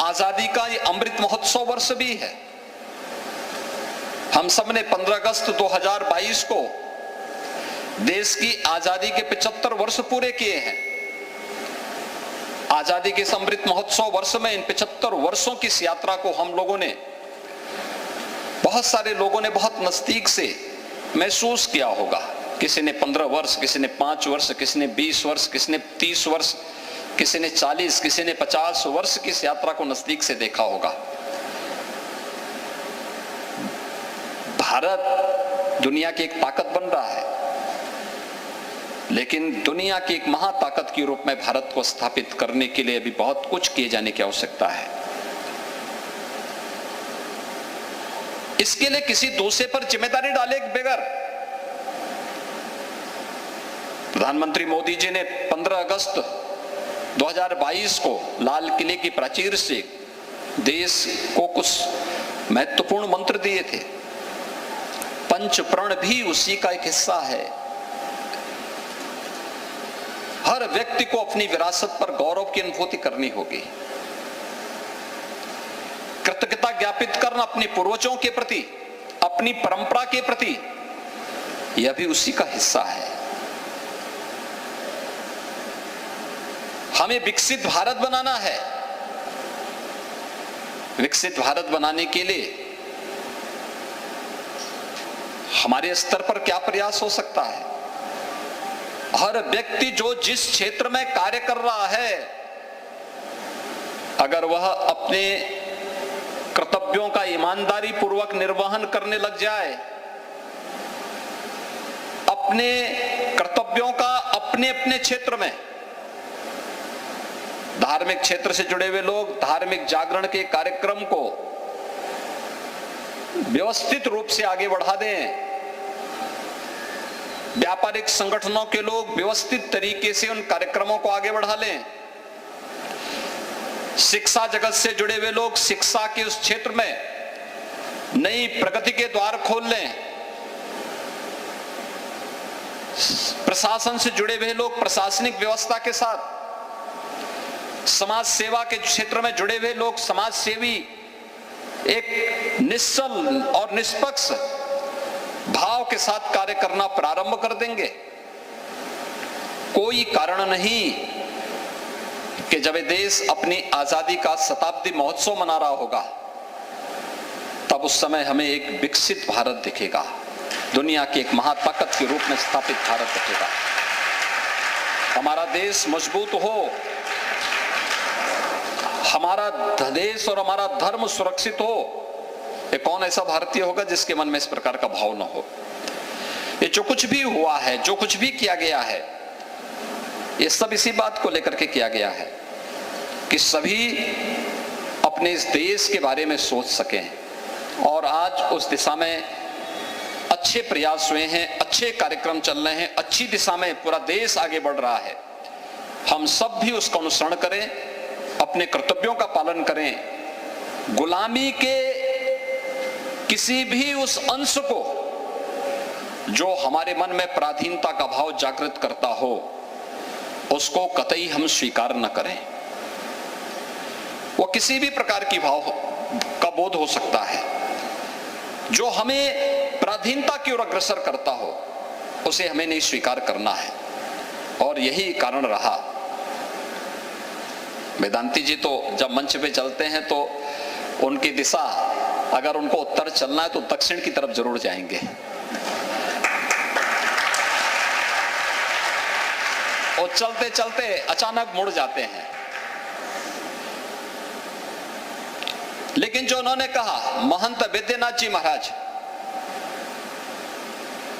आजादी का ये अमृत महोत्सव वर्ष भी है। हम सब ने 15 अगस्त 2022 को देश की आजादी के 75 वर्ष पूरे किए हैं। आजादी के इस अमृत महोत्सव वर्ष में इन 75 वर्षों की इस यात्रा को हम लोगों ने, बहुत सारे लोगों ने बहुत नजदीक से महसूस किया होगा। किसी ने 15 वर्ष, किसी ने 5 वर्ष, किसी ने 20 वर्ष, किसी ने 30 वर्ष, किसी ने 40, किसी ने 50 वर्ष की इस यात्रा को नजदीक से देखा होगा। भारत दुनिया की एक ताकत बन रहा है, लेकिन दुनिया की एक महाताकत के रूप में भारत को स्थापित करने के लिए अभी बहुत कुछ किए जाने की आवश्यकता है। इसके लिए किसी दूसरे पर जिम्मेदारी डाले बगैर प्रधानमंत्री मोदी जी ने 15 अगस्त 2022 को लाल किले की प्राचीर से देश को कुछ महत्वपूर्ण मंत्र दिए थे। पंच प्रण भी उसी का एक हिस्सा है। हर व्यक्ति को अपनी विरासत पर गौरव की अनुभूति करनी होगी। कृतज्ञता ज्ञापित करना अपने पूर्वजों के प्रति, अपनी परंपरा के प्रति, यह भी उसी का हिस्सा है। हमें विकसित भारत बनाना है। विकसित भारत बनाने के लिए हमारे स्तर पर क्या प्रयास हो सकता है? हर व्यक्ति जो जिस क्षेत्र में कार्य कर रहा है, अगर वह अपने कर्तव्यों का ईमानदारी पूर्वक निर्वहन करने लग जाए, अपने कर्तव्यों का अपने अपने क्षेत्र में, धार्मिक क्षेत्र से जुड़े हुए लोग धार्मिक जागरण के कार्यक्रम को व्यवस्थित रूप से आगे बढ़ा दें, व्यापारिक संगठनों के लोग व्यवस्थित तरीके से उन कार्यक्रमों को आगे बढ़ा लें, शिक्षा जगत से जुड़े हुए लोग शिक्षा के उस क्षेत्र में नई प्रगति के द्वार खोल लें, प्रशासन से जुड़े हुए लोग प्रशासनिक व्यवस्था के साथ, समाज सेवा के क्षेत्र में जुड़े हुए लोग समाज सेवी एक निश्चल और निष्पक्ष भाव के साथ कार्य करना प्रारंभ कर देंगे। कोई कारण नहीं कि जब देश अपनी आजादी का शताब्दी महोत्सव मना रहा होगा, तब उस समय हमें एक विकसित भारत दिखेगा, दुनिया की एक महाताकत के रूप में स्थापित भारत दिखेगा। हमारा देश मजबूत हो, हमारा देश और हमारा धर्म सुरक्षित हो, ये कौन ऐसा भारतीय होगा जिसके मन में इस प्रकार का भाव न हो? ये जो कुछ भी हुआ है, जो कुछ भी किया गया है, ये सब इसी बात को लेकर के किया गया है कि सभी अपने इस देश के बारे में सोच सकें। और आज उस दिशा में अच्छे प्रयास हुए हैं, अच्छे कार्यक्रम चल रहे हैं, अच्छी दिशा में पूरा देश आगे बढ़ रहा है। हम सब भी उसका अनुसरण करें, अपने कर्तव्यों का पालन करें। गुलामी के किसी भी उस अंश को जो हमारे मन में पराधीनता का भाव जागृत करता हो, उसको कतई हम स्वीकार न करें। वो किसी भी प्रकार की भाव का बोध हो सकता है, जो हमें पराधीनता की ओर अग्रसर करता हो, उसे हमें नहीं स्वीकार करना है। और यही कारण रहा। वेदांती जी तो जब मंच पे चलते हैं तो उनकी दिशा, अगर उनको उत्तर चलना है तो दक्षिण की तरफ जरूर जाएंगे, और चलते चलते अचानक मुड़ जाते हैं। लेकिन जो उन्होंने कहा, महंत वैद्यनाथ जी महाराज,